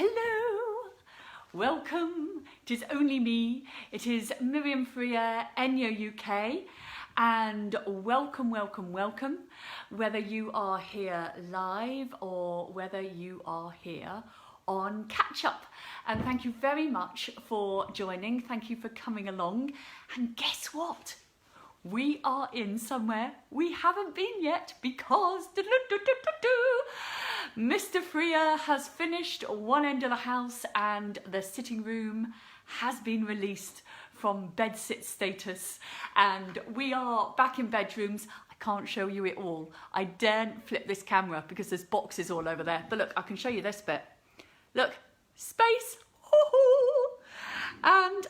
Hello, welcome. It is only me. It is Miriam Freer, ENJO UK, and welcome, whether you are here live or whether you are here on catch up. And thank you very much for joining. Thank you for coming along. And guess what? We are in somewhere we haven't been yet because Mr. Freer has finished one end of the house and the sitting room has been released from bedsit status and we are back in bedrooms. I can't show you it all. I daren't flip this camera because there's boxes all over there. But look, I can show you this bit. Look, space. And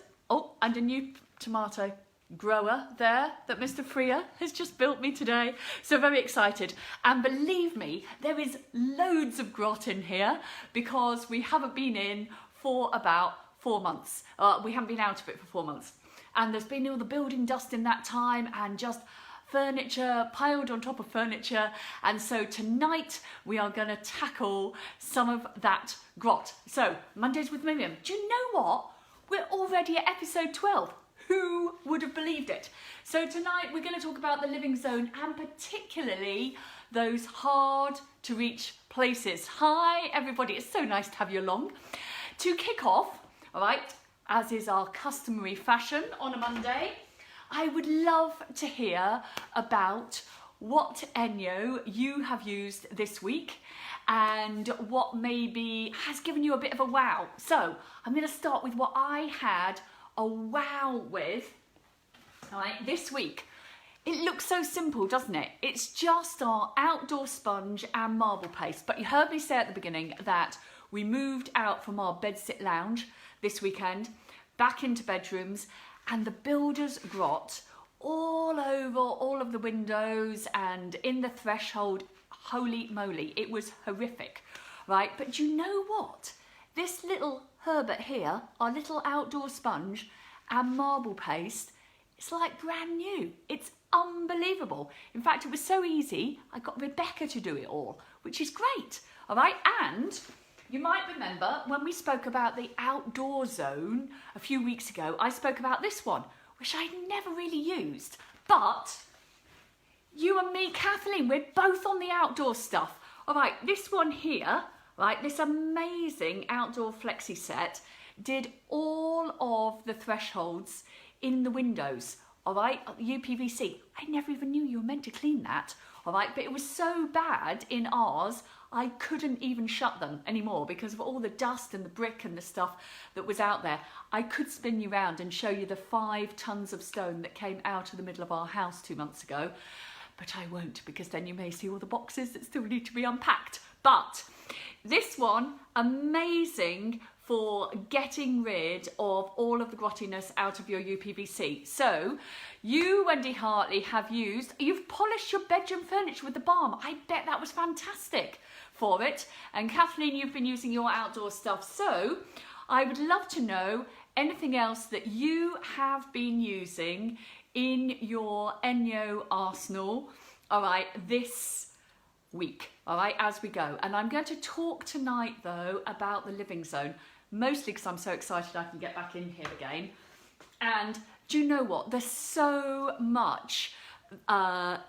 a new tomato grower there that Mr. Freer has just built me today. So very excited. And believe me, there is loads of grot in here because we haven't been in for about 4 months. We haven't been out of it for 4 months. And there's been all the building dust in that time and just furniture piled on top of furniture. And so tonight we are going to tackle some of that grot. So Mondays with Miriam. Do you know what? We're already at episode 12. Who would have believed it? So tonight we're going to talk about the living zone and particularly those hard to reach places. Hi everybody, it's so nice to have you along. To kick off, all right, as is our customary fashion on a Monday, I would love to hear about what ENJO you have used this week and what maybe has given you a bit of a wow. So I'm going to start with what I had a wow with, right, this week. It looks so simple, doesn't it? It's just our outdoor sponge and marble paste. But you heard me say at the beginning that we moved out from our bedsit lounge this weekend, back into bedrooms, and the builder's grot all over all of the windows and in the threshold. Holy moly, it was horrific, right? But you know what? This little Herbert here, our little outdoor sponge and marble paste, it's like brand new. It's unbelievable. In fact, it was so easy, I got Rebecca to do it all, which is great, all right? And you might remember when we spoke about the outdoor zone a few weeks ago, I spoke about this one, which I'd never really used. But you and me, Kathleen, we're both on the outdoor stuff. All right, this one here, right, this amazing outdoor flexi set did all of the thresholds in the windows, all right, UPVC. I never even knew you were meant to clean that, all right, but it was so bad in ours, I couldn't even shut them anymore because of all the dust and the brick and the stuff that was out there. I could spin you around and show you the 5 tons of stone that came out of the middle of our house 2 months ago, but I won't because then you may see all the boxes that still need to be unpacked. But this one, amazing for getting rid of all of the grottiness out of your UPVC. So you, Wendy Hartley, you've polished your bedroom furniture with the balm. I bet that was fantastic for it. And Kathleen, you've been using your outdoor stuff. So I would love to know anything else that you have been using in your ENJO arsenal, all right, this week, all right, as we go. And I'm going to talk tonight though about the living zone, mostly because I'm so excited I can get back in here again. And do you know what? There's so much that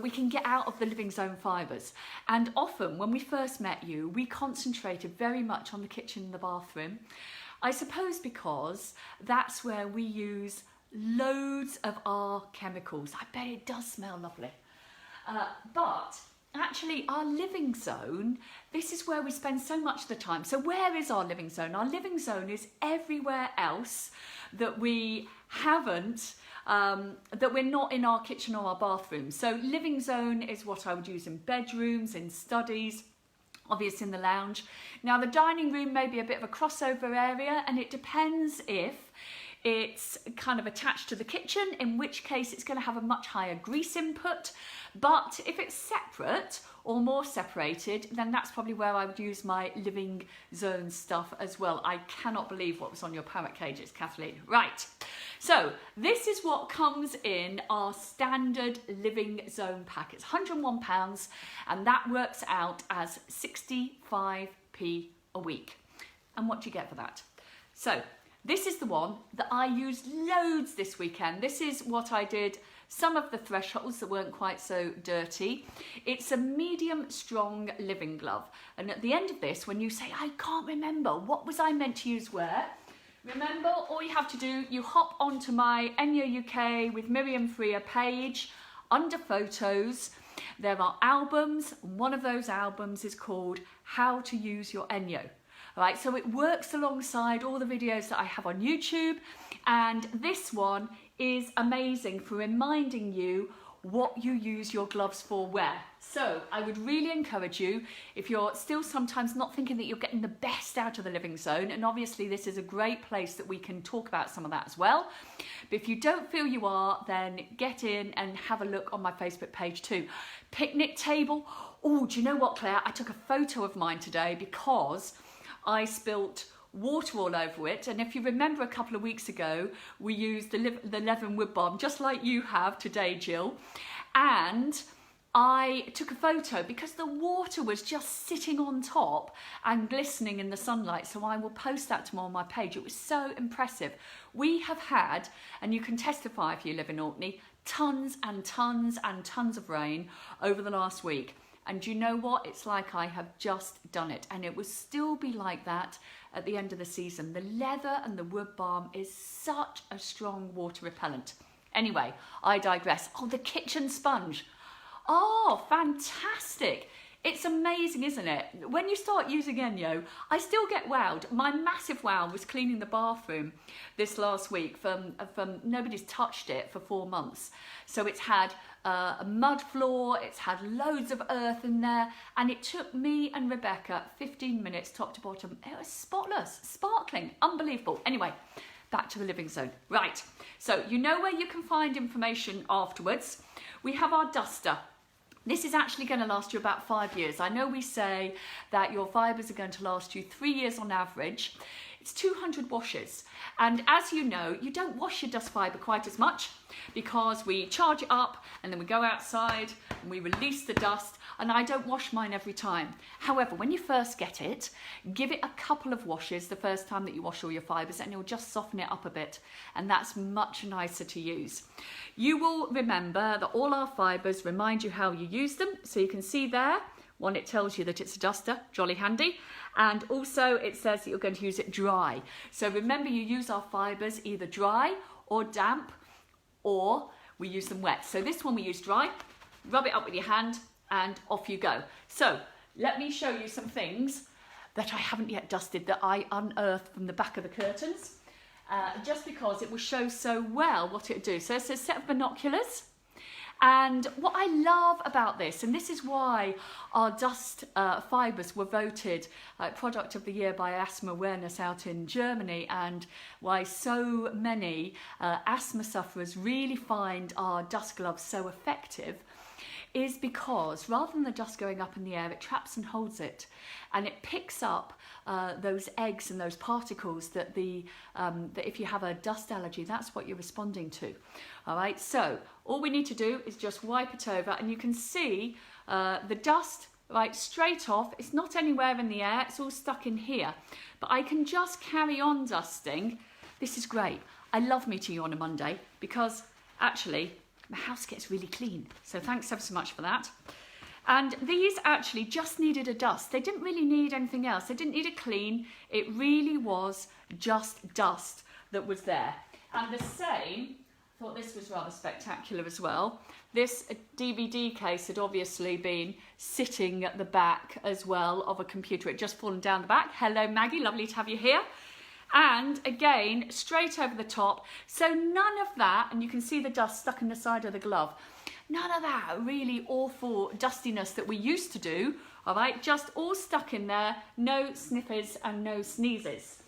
we can get out of the living zone fibres. And often when we first met you, we concentrated very much on the kitchen and the bathroom. I suppose because that's where we use loads of our chemicals. I bet it does smell lovely. But actually our living zone, this is where we spend so much of the time. So where is our living zone? Our living zone is everywhere else that we haven't, that we're not in our kitchen or our bathroom. So living zone is what I would use in bedrooms, in studies, obviously in the lounge. Now the dining room may be a bit of a crossover area and it depends if it's kind of attached to the kitchen, in which case it's going to have a much higher grease input. But if it's separate or more separated, then that's probably where I would use my living zone stuff as well. I cannot believe what was on your parrot cages, Kathleen. Right, so this is what comes in our standard living zone pack. It's £101 and that works out as 65p a week. And what do you get for that? So this is the one that I used loads this weekend. This is what I did, some of the thresholds that weren't quite so dirty. It's a medium strong living glove. And at the end of this, when you say, I can't remember, what was I meant to use where? Remember, all you have to do, you hop onto my ENJO UK with Miriam Freer page, under photos, there are albums. One of those albums is called How to Use Your ENJO. Right, so it works alongside all the videos that I have on YouTube, and this one is amazing for reminding you what you use your gloves for where. So I would really encourage you, if you're still sometimes not thinking that you're getting the best out of the living zone, and obviously this is a great place that we can talk about some of that as well, but if you don't feel you are, then get in and have a look on my Facebook page too. Picnic table. Oh, do you know what, Claire? I took a photo of mine today because I spilt water all over it, and if you remember a couple of weeks ago we used the leaven wood balm just like you have today, Jill, and I took a photo because the water was just sitting on top and glistening in the sunlight, so I will post that tomorrow on my page. It was so impressive. We have had, and you can testify if you live in Orkney, tons and tons and tons of rain over the last week. And you know what? It's like I have just done it. And it will still be like that at the end of the season. The leather and the wood balm is such a strong water repellent. Anyway, I digress. Oh, the kitchen sponge. Oh, fantastic. It's amazing, isn't it? When you start using ENJO, I still get wowed. My massive wow was cleaning the bathroom this last week from nobody's touched it for 4 months. So it's had a mud floor, it's had loads of earth in there, and it took me and Rebecca 15 minutes top to bottom. It was spotless, sparkling, unbelievable. Anyway, back to the living zone. Right, so you know where you can find information afterwards. We have our duster. This is actually going to last you about 5 years. I know we say that your fibres are going to last you 3 years on average. It's 200 washes. And as you know, you don't wash your dust fibre quite as much because we charge it up and then we go outside and we release the dust, and I don't wash mine every time. However, when you first get it, give it a couple of washes the first time that you wash all your fibres, and you'll just soften it up a bit, and that's much nicer to use. You will remember that all our fibres remind you how you use them, so you can see there, one, it tells you that it's a duster, jolly handy, and also it says that you're going to use it dry. So remember, you use our fibres either dry or damp, or we use them wet. So this one we use dry, rub it up with your hand, and off you go. So let me show you some things that I haven't yet dusted that I unearthed from the back of the curtains, just because it will show so well what it would do. So it's a set of binoculars. And what I love about this, and this is why our dust fibres were voted Product of the Year by Asthma Awareness out in Germany, and why so many asthma sufferers really find our dust gloves so effective, is because rather than the dust going up in the air, it traps and holds it, and it picks up those eggs and those particles that that if you have a dust allergy, that's what you're responding to. All right, so all we need to do is just wipe it over, and you can see the dust right straight off. It's not anywhere in the air, it's all stuck in here, but I can just carry on dusting. This is great. I love meeting you on a Monday because actually my house gets really clean. So thanks ever so much for that. And these actually just needed a dust. They didn't really need anything else. They didn't need a clean. It really was just dust that was there. And the same, I thought this was rather spectacular as well. This DVD case had obviously been sitting at the back as well of a computer. It just fallen down the back. Hello Maggie, lovely to have you here. And again, straight over the top. So none of that, and you can see the dust stuck in the side of the glove. None of that really awful dustiness that we used to do, all right? Just all stuck in there, no sniffers and no sneezes.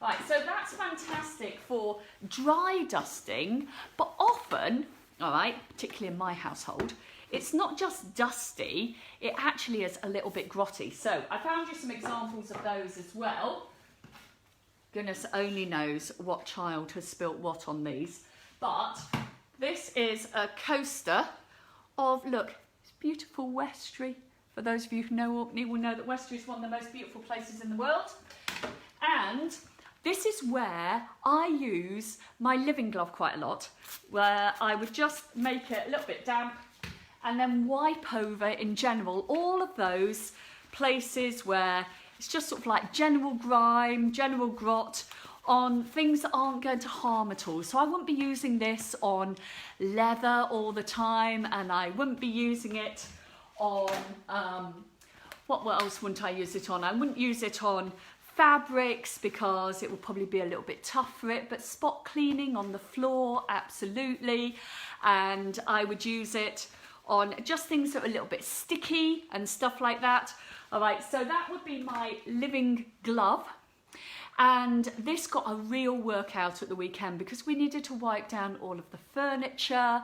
Right, so that's fantastic for dry dusting, but often, all right, particularly in my household, it's not just dusty, it actually is a little bit grotty. So I found you some examples of those as well. Goodness only knows what child has spilt what on these, but this is a coaster of, look, it's beautiful Westry, For those of you who know Orkney will know that Wester is one of the most beautiful places in the world. And this is where I use my living glove quite a lot, where I would just make it a little bit damp and then wipe over in general all of those places where it's just sort of like general grime, general grot on things that aren't going to harm at all. So I wouldn't be using this on leather all the time, and I wouldn't be using it on, what else wouldn't I use it on? I wouldn't use it on fabrics because it would probably be a little bit tough for it, but spot cleaning on the floor, absolutely. And I would use it on just things that are a little bit sticky and stuff like that. All right, so that would be my living glove. And this got a real workout at the weekend because we needed to wipe down all of the furniture.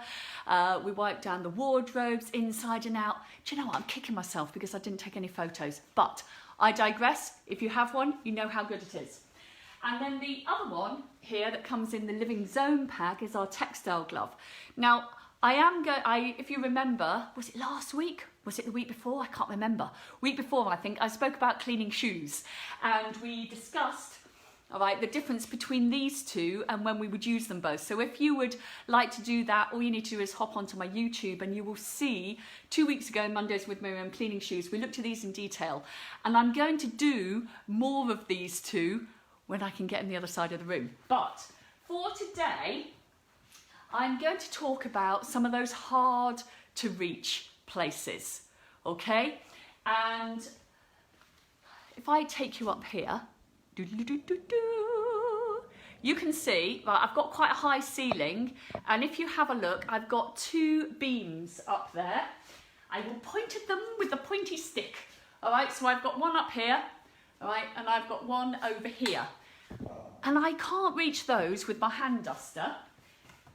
We wiped down the wardrobes inside and out. Do you know what? I'm kicking myself because I didn't take any photos. But I digress. If you have one, you know how good it is. And then the other one here that comes in the Living Zone pack is our textile glove. Now, if you remember, was it last week? Was it the week before? I can't remember. Week before, I think, I spoke about cleaning shoes. And we discussed, all right, the difference between these two and when we would use them both. So if you would like to do that, all you need to do is hop onto my YouTube and you will see 2 weeks ago, Mondays with Miriam, cleaning shoes. We looked at these in detail. And I'm going to do more of these two when I can get in the other side of the room. But for today, I'm going to talk about some of those hard to reach places, okay? And if I take you up here, you can see, right, I've got quite a high ceiling, and if you have a look, I've got 2 beams up there. I will point at them with the pointy stick, all right? So I've got one up here, all right, and I've got one over here. And I can't reach those with my hand duster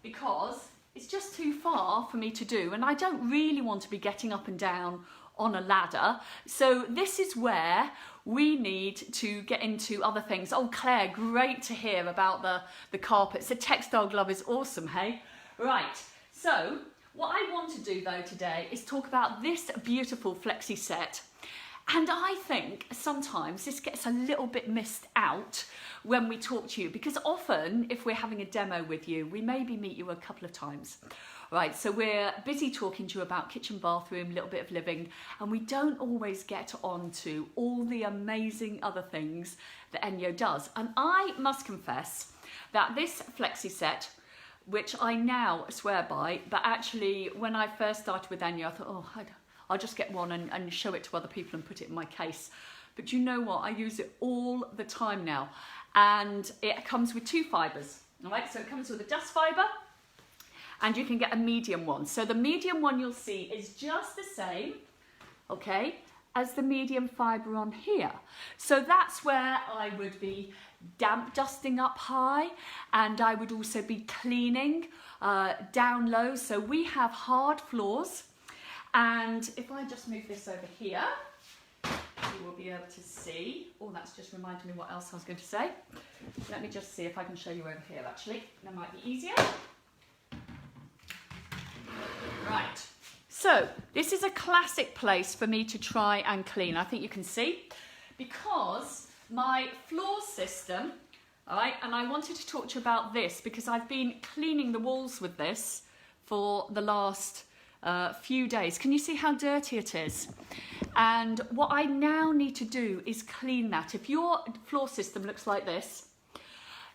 because it's just too far for me to do, and I don't really want to be getting up and down on a ladder. So this is where we need to get into other things. Oh, Claire, great to hear about the carpets. The textile glove is awesome, hey? Right, so what I want to do though today is talk about this beautiful flexi set. And I think sometimes this gets a little bit missed out when we talk to you, because often if we're having a demo with you, we maybe meet you a couple of times. Right, so we're busy talking to you about kitchen, bathroom, little bit of living, and we don't always get on to all the amazing other things that ENJO does. And I must confess that this flexi set, which I now swear by, but actually when I first started with ENJO, I thought, oh, I'll just get one and show it to other people and put it in my case. But you know what? I use it all the time now. And it comes with 2 fibres. All right, so it comes with a dust fibre and you can get a medium one. So the medium one you'll see is just the same, okay, as the medium fibre on here. So that's where I would be damp dusting up high, and I would also be cleaning down low. So we have hard floors. And if I just move this over here, you will be able to see. Oh, that's just reminded me what else I was going to say. Let me just see if I can show you over here, actually. That might be easier. Right. So this is a classic place for me to try and clean. I think you can see, because my floor system, all right, and I wanted to talk to you about this because I've been cleaning the walls with this for the last few days. Can you see how dirty it is? And what I now need to do is clean that. If your floor system looks like this,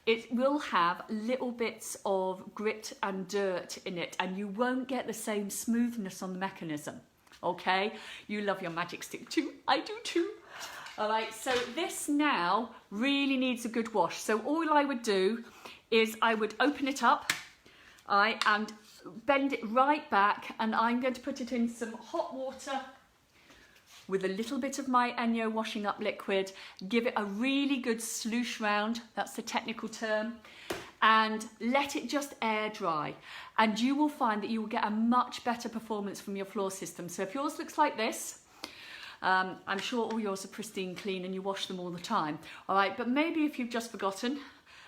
it will have little bits of grit and dirt in it, and you won't get the same smoothness on the mechanism, okay? You love your magic stick too. I do too. All right, so this now really needs a good wash. So all I would do is I would open it up, all right, and bend it right back, and I'm going to put it in some hot water with a little bit of my ENJO washing up liquid, give it a really good sloosh round, that's the technical term, and let it just air dry. And you will find that you will get a much better performance from your floor system. So if yours looks like this, I'm sure all yours are pristine clean and you wash them all the time, all right, but maybe if you've just forgotten,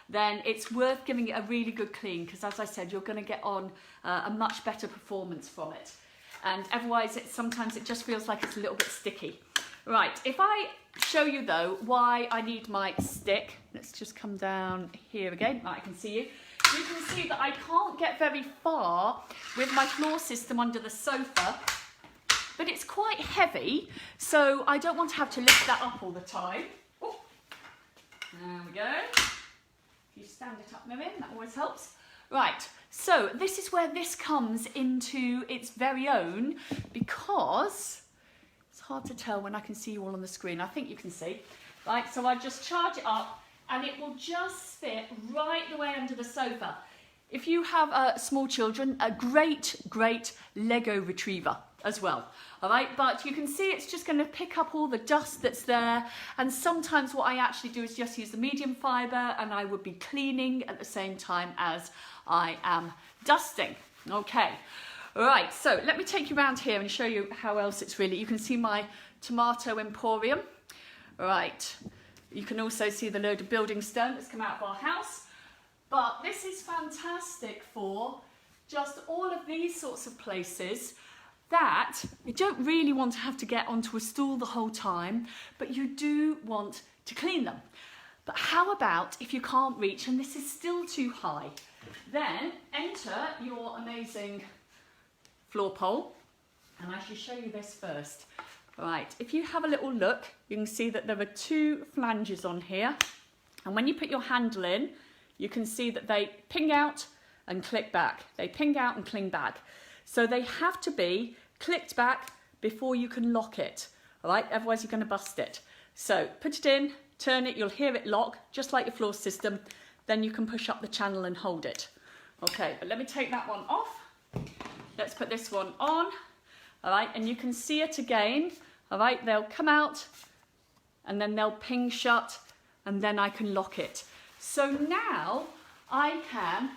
then it's worth giving it a really good clean, because as I said, you're going to get on a much better performance from it. and otherwise sometimes it just feels like it's a little bit sticky. Right, if I show you though why I need my stick, let's just come down here again, right, I can see you. You can see that I can't get very far with my floor system under the sofa, but it's quite heavy, so I don't want to have to lift that up all the time. Oh, there we go. If you stand it up, Miriam, that always helps. Right, so this is where this comes into its very own, because it's hard to tell when I can see you all on the screen. I think you can see. Right, so I just charge it up and it will just fit right the way under the sofa. If you have small children, a great Lego retriever as well. All right, but you can see it's just going to pick up all the dust that's there, and sometimes what I actually do is just use the medium fibre, and I would be cleaning at the same time as I am dusting. Okay, all right, so let me take you around here and show you how else it's really. You can see my tomato emporium. All right, you can also see the load of building stone that's come out of our house, but this is fantastic for just all of these sorts of places that you don't really want to have to get onto a stool the whole time, but you do want to clean them. But how about if you can't reach and this is still too high? Then enter your amazing floor pole, and I should show you this first. Right, if you have a little look, you can see that there are two flanges on here, and when you put your handle in, you can see that they ping out and click back. They ping out and cling back. So they have to be clicked back before you can lock it, all right? Otherwise you're going to bust it. So put it in, turn it, you'll hear it lock, just like your floor system. Then you can push up the channel and hold it. Okay, but let me take that one off. Let's put this one on, all right? And you can see it again, all right? They'll come out and then they'll ping shut, and then I can lock it. So now I can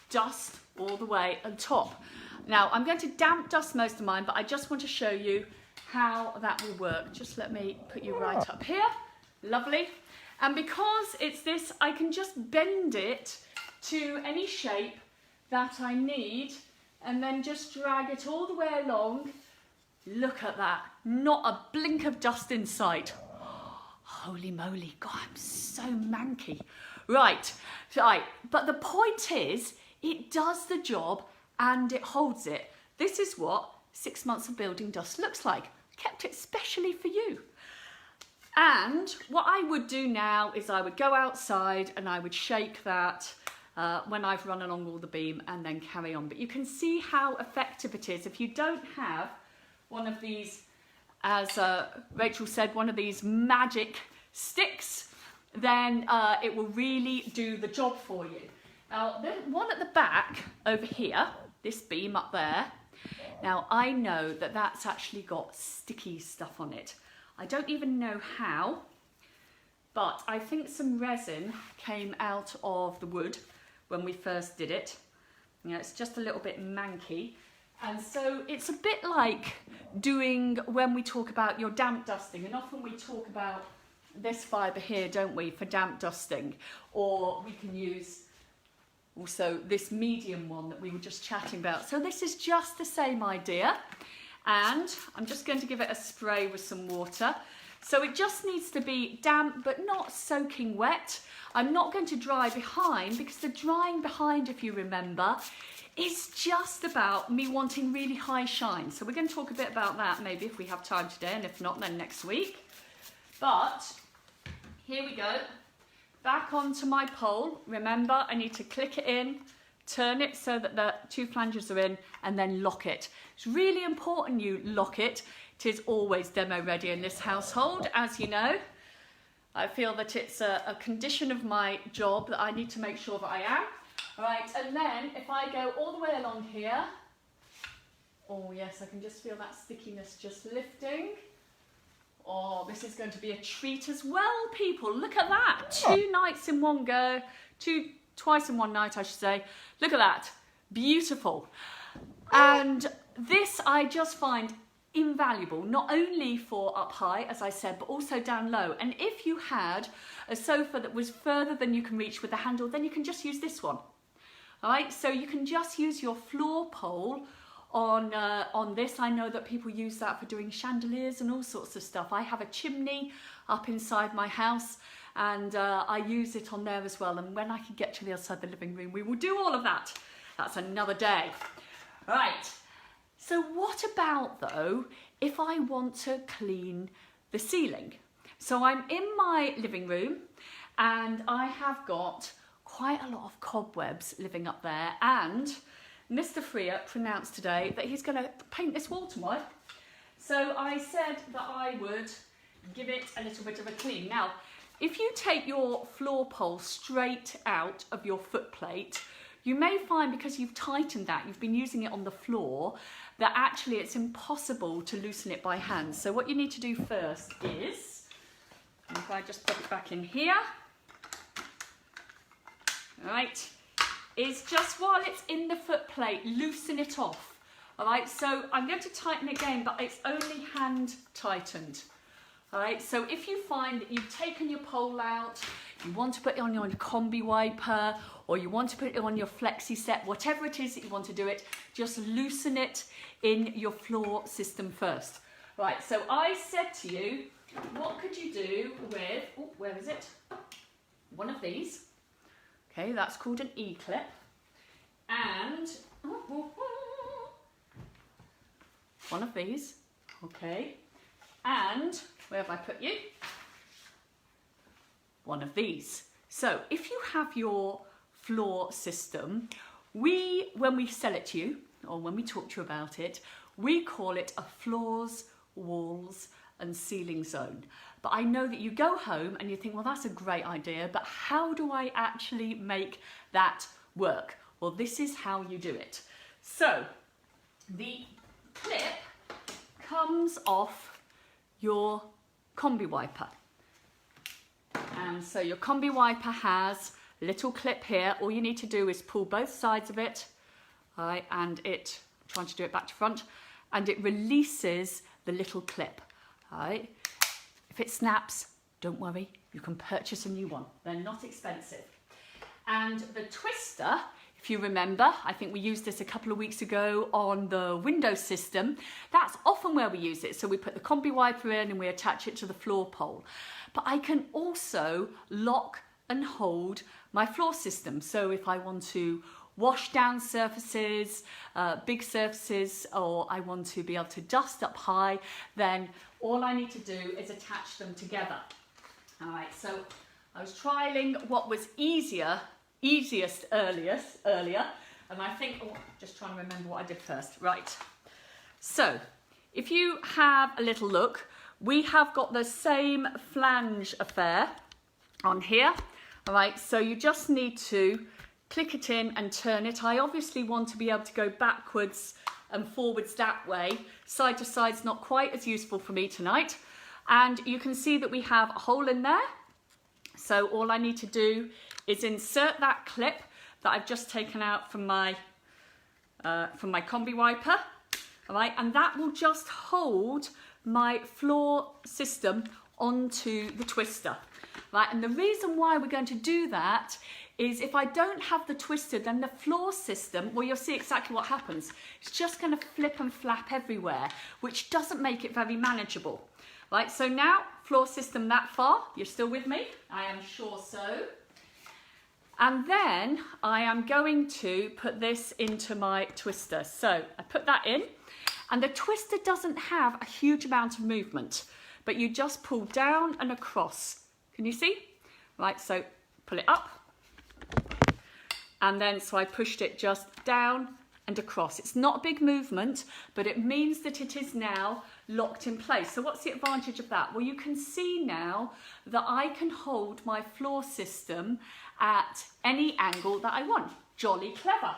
dust all the way on top. Now I'm going to damp dust most of mine, but I just want to show you how that will work. Just let me put you right up here. Lovely. And because it's this, I can just bend it to any shape that I need and then just drag it all the way along. Look at that. Not a blink of dust in sight. Holy moly. God, I'm so manky. Right. But the point is, it does the job and it holds it. This is what 6 months of building dust looks like. Kept it specially for you. And what I would do now is I would go outside and I would shake that when I've run along all the beam and then carry on. But you can see how effective it is. If you don't have one of these, as Rachel said, one of these magic sticks, then it will really do the job for you. Now, the one at the back over here, this beam up there, now I know that that's actually got sticky stuff on it. I don't even know how, but I think some resin came out of the wood when we first did it. You know, it's just a little bit manky. And so it's a bit like doing when we talk about your damp dusting, and often we talk about this fibre here, don't we, for damp dusting, or we can use also this medium one that we were just chatting about. So this is just the same idea, and I'm just going to give it a spray with some water. So it just needs to be damp but not soaking wet. I'm not going to dry behind, because the drying behind, if you remember, is just about me wanting really high shine. So we're going to talk a bit about that maybe if we have time today, and if not then next week. But here we go. Back onto my pole. Remember, I need to click it in, turn it so that the two flanges are in, and then lock it. It's really important you lock it. It is always demo ready in this household, as you know. I feel that it's a condition of my job that I need to make sure that I am. Right, and then if I go all the way along here, oh yes, I can just feel that stickiness just lifting. Oh, this is going to be a treat as well, people. Look at that. 2 nights in one go. Twice in one night, I should say. Look at that. Beautiful. And this I just find invaluable, not only for up high, as I said, but also down low. And if you had a sofa that was further than you can reach with the handle, then you can just use this one. All right, so you can just use your floor pole on this. I know that people use that for doing chandeliers and all sorts of stuff. I have a chimney up inside my house, and I use it on there as well. And when I can get to the other side of the living room, we will do all of that. That's another day. Right, so what about though if I want to clean the ceiling? So I'm in my living room and I have got quite a lot of cobwebs living up there, and Mr. Freer pronounced today that he's going to paint this wall tomorrow. So I said that I would give it a little bit of a clean. Now, if you take your floor pole straight out of your foot plate, you may find, because you've tightened that, you've been using it on the floor, that actually it's impossible to loosen it by hand. So what you need to do first is, if I just put it back in here, all right, is just while it's in the foot plate, loosen it off. All right, so I'm going to tighten it again, but it's only hand tightened. All right, so if you find that you've taken your pole out, you want to put it on your combi wiper, or you want to put it on your flexi set, whatever it is that you want to do it, just loosen it in your floor system first. Right, so I said to you, what could you do with, oh, where is it? One of these. Okay, that's called an E-clip. And one of these, okay. And where have I put you? One of these. So if you have your floor system, when we sell it to you, or when we talk to you about it, we call it a floors, walls and ceiling zone. But I know that you go home and you think, well, that's a great idea, but how do I actually make that work? Well, this is how you do it. So the clip comes off your combi wiper. And so your combi wiper has a little clip here. All you need to do is pull both sides of it, all right, and it, trying to do it back to front, and it releases the little clip, all right. If it snaps, don't worry, you can purchase a new one. They're not expensive. And the twister, if you remember, I think we used this a couple of weeks ago on the window system. That's often where we use it. So we put the combi wiper in and we attach it to the floor pole. But I can also lock and hold my floor system. So if I want to wash down surfaces, big surfaces, or I want to be able to dust up high, then all I need to do is attach them together. All right, so I was trialing what was easiest earlier, and I think, oh, just trying to remember what I did first. Right, so if you have a little look, we have got the same flange affair on here. All right, so you just need to click it in and turn it. I obviously want to be able to go backwards and forwards that way. Side to side's not quite as useful for me tonight. And you can see that we have a hole in there. So all I need to do is insert that clip that I've just taken out from my combi wiper. All right, and that will just hold my floor system onto the twister. Right, and the reason why we're going to do that is if I don't have the twister, then the floor system, well, you'll see exactly what happens. It's just going to flip and flap everywhere, which doesn't make it very manageable. Right, so now, floor system that far. You're still with me? I am sure so. And then I am going to put this into my twister. So I put that in, and the twister doesn't have a huge amount of movement, but you just pull down and across. Can you see? Right, so pull it up. And then, so I pushed it just down and across. It's not a big movement, but it means that it is now locked in place. So what's the advantage of that? Well, you can see now that I can hold my floor system at any angle that I want. Jolly clever.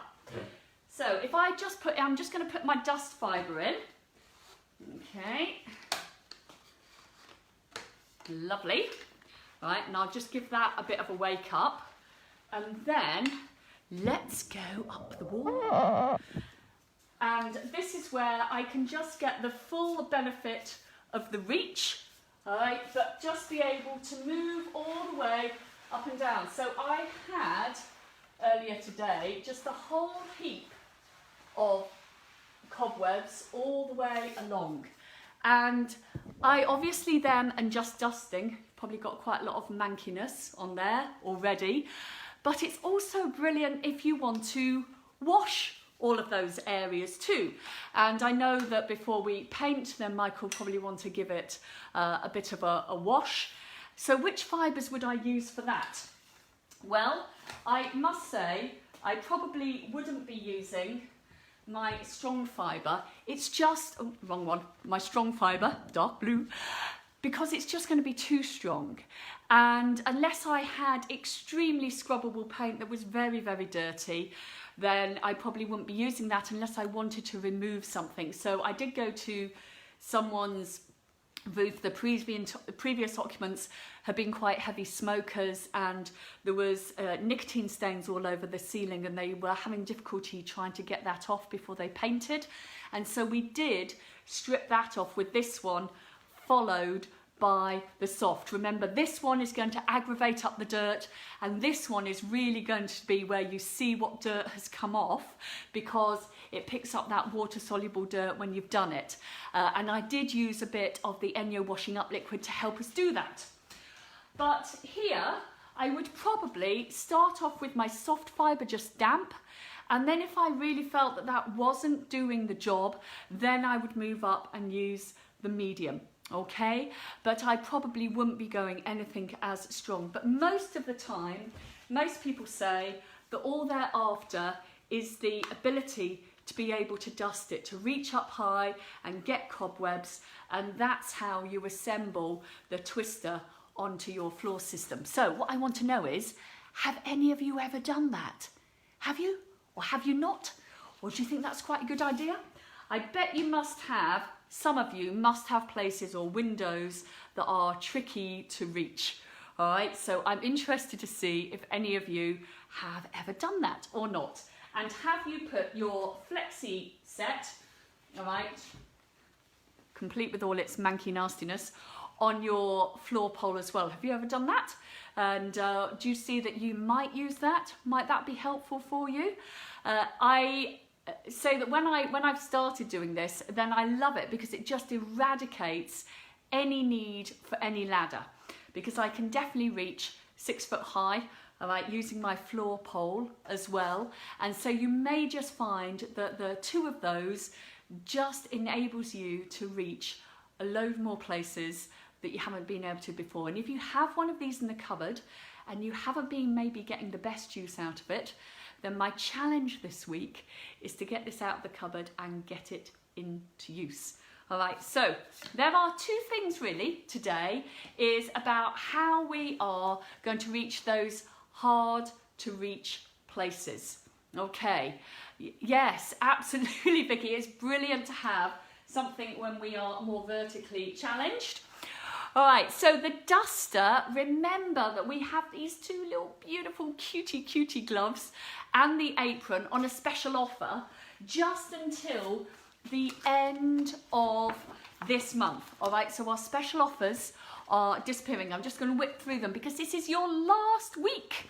So if I just put, I'm just going to put my dust fibre in. Okay. Lovely. Right, and I'll just give that a bit of a wake up. And then let's go up the wall. And this is where I can just get the full benefit of the reach, all right, but just be able to move all the way up and down. So I had earlier today just a whole heap of cobwebs all the way along. And I obviously then am just dusting, probably got quite a lot of mankiness on there already, but it's also brilliant if you want to wash all of those areas too. And I know that before we paint, then Michael probably want to give it a bit of a wash. So which fibres would I use for that? Well, I must say I probably wouldn't be using my strong fibre. It's just, oh, wrong one, my strong fibre, dark blue, because it's just going to be too strong. And unless I had extremely scrubbable paint that was very, very dirty, then I probably wouldn't be using that unless I wanted to remove something. So I did go to someone's roof. The previous occupants had been quite heavy smokers, and there was nicotine stains all over the ceiling, and they were having difficulty trying to get that off before they painted. And so we did strip that off with this one, followed by the soft. Remember, this one is going to aggravate up the dirt, and this one is really going to be where you see what dirt has come off, because it picks up that water soluble dirt when you've done it. And I did use a bit of the ENJO washing up liquid to help us do that. But here I would probably start off with my soft fibre, just damp, and then if I really felt that that wasn't doing the job, then I would move up and use the medium. Okay, but I probably wouldn't be going anything as strong. But most of the time, most people say that all they're after is the ability to be able to dust it, to reach up high and get cobwebs, and that's how you assemble the twister onto your floor system. So what I want to know is, have any of you ever done that? Have you? Or have you not? Or do you think that's quite a good idea? I bet you must have, some of you must have places or windows that are tricky to reach. All right, so I'm interested to see if any of you have ever done that or not. And have you put your flexi set, all right, complete with all its manky nastiness, on your floor pole as well? Have you ever done that? And do you see that you might use that? Might that be helpful for you? I say that when I've started doing this, then I love it because it just eradicates any need for any ladder, because I can definitely reach 6 foot high, all right, using my floor pole as well. And so you may just find that the two of those just enables you to reach a load more places that you haven't been able to before. And if you have one of these in the cupboard and you haven't been maybe getting the best use out of it, then my challenge this week is to get this out of the cupboard and get it into use. All right, so there are two things really today, is about how we are going to reach those hard to reach places. Okay, yes, absolutely, Vicky. It's brilliant to have something when we are more vertically challenged. All right, so the duster, remember that we have these two little beautiful cutie gloves and the apron on a special offer just until the end of this month. All right, so our special offers are disappearing. I'm just going to whip through them because this is your last week.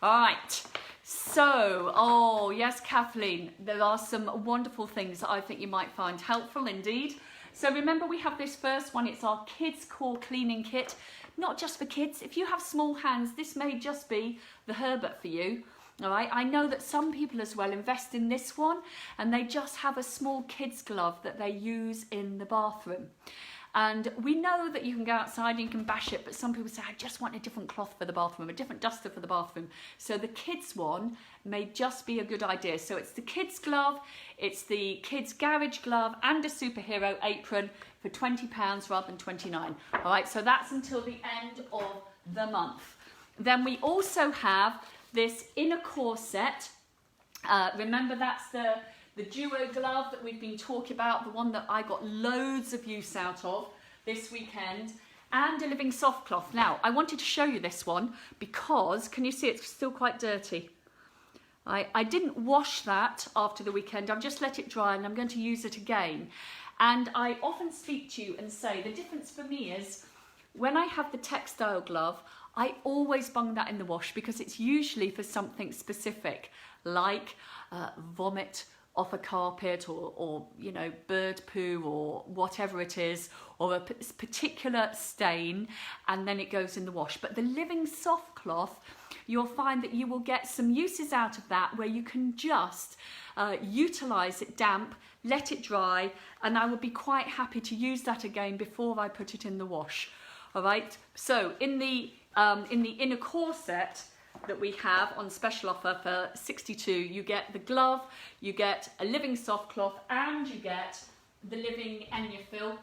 All right, so, oh yes, Kathleen, there are some wonderful things that I think you might find helpful indeed. So remember, we have this first one. It's our Kids Core Cleaning Kit. Not just for kids. If you have small hands, this may just be the Herbert for you. All right. I know that some people as well invest in this one, and they just have a small kids glove that they use in the bathroom. And we know that you can go outside and you can bash it, but some people say, I just want a different cloth for the bathroom, a different duster for the bathroom. So the kids one may just be a good idea. So it's the kids glove, it's the kids garage glove and a superhero apron for £20 rather than £29. All right, so that's until the end of the month. Then we also have this inner core set. Remember, that's the duo glove that we've been talking about, the one that I got loads of use out of this weekend, and a living soft cloth. Now, I wanted to show you this one because, can you see it's still quite dirty? I didn't wash that after the weekend. I've just let it dry and I'm going to use it again. And I often speak to you and say the difference for me is when I have the textile glove, I always bung that in the wash because it's usually for something specific, like vomit off a carpet or you know, bird poo or whatever it is, or a particular stain, and then it goes in the wash. But the living soft cloth, you'll find that you will get some uses out of that where you can just utilise it damp, let it dry, and I would be quite happy to use that again before I put it in the wash. All right, so in the inner core set that we have on special offer for £62, you get the glove, you get a living soft cloth, and you get the living ENJO,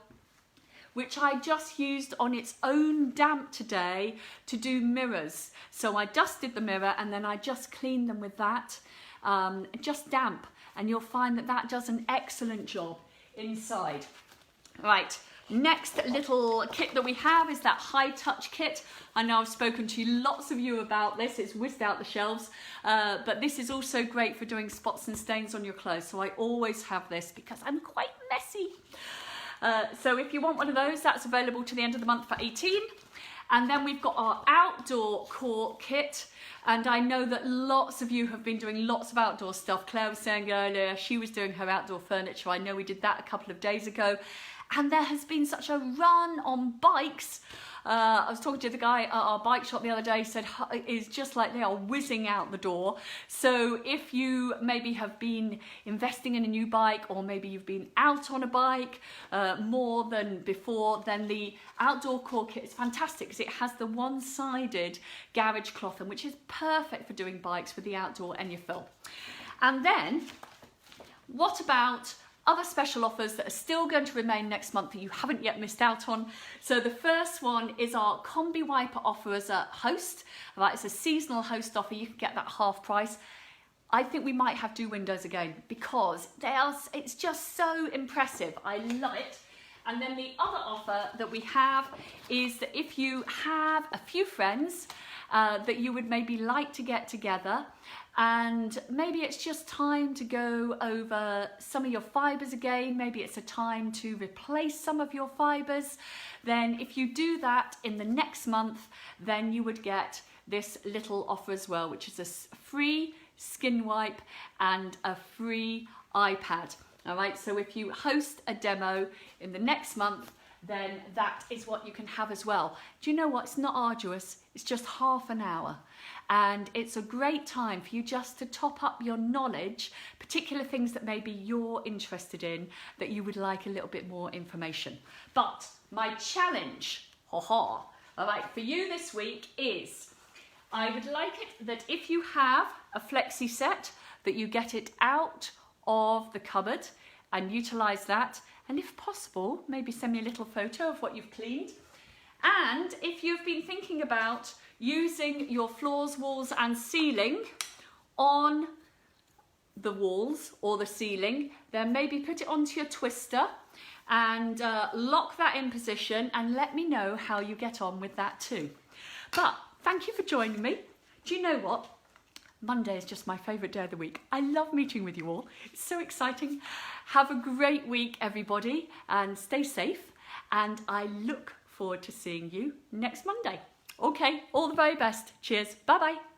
which I just used on its own damp today to do mirrors. So I dusted the mirror and then I just cleaned them with that, just damp, and you'll find that that does an excellent job inside. Right. Next little kit that we have is that high touch kit. I know I've spoken to lots of you about this, it's whizzed out the shelves, but this is also great for doing spots and stains on your clothes, so I always have this because I'm quite messy. So if you want one of those, that's available to the end of the month for £18. And then we've got our outdoor core kit, and I know that lots of you have been doing lots of outdoor stuff. Claire was saying earlier she was doing her outdoor furniture. I know we did that a couple of days ago. And there has been such a run on bikes. I was talking to the guy at our bike shop the other day, he said it's just like they are whizzing out the door. So if you maybe have been investing in a new bike, or maybe you've been out on a bike more than before, then the outdoor core kit is fantastic because it has the one-sided garage cloth, which is perfect for doing bikes with the outdoor ENJO. And then, what about other special offers that are still going to remain next month that you haven't yet missed out on? So the first one is our combi wiper offer as a host. Right, it's a seasonal host offer. You can get that half price. I think we might have to do windows again because it's just so impressive. I love it. And then the other offer that we have is that if you have a few friends that you would maybe like to get together, and maybe it's just time to go over some of your fibres again, maybe it's a time to replace some of your fibres, then if you do that in the next month, then you would get this little offer as well, which is a free skin wipe and a free iPad. All right, so if you host a demo in the next month, then that is what you can have as well. Do you know what? It's not arduous. It's just half an hour. And it's a great time for you just to top up your knowledge, particular things that maybe you're interested in, that you would like a little bit more information. But my challenge, all right, for you this week is, I would like it that if you have a flexi set, that you get it out of the cupboard and utilise that. And if possible, maybe send me a little photo of what you've cleaned. And if you've been thinking about using your floors, walls and ceiling on the walls or the ceiling, then maybe put it onto your twister and lock that in position and let me know how you get on with that too. But thank you for joining me. Do you know what? Monday is just my favourite day of the week. I love meeting with you all. It's so exciting. Have a great week, everybody, and stay safe. And I look forward to seeing you next Monday. Okay, all the very best. Cheers. Bye-bye.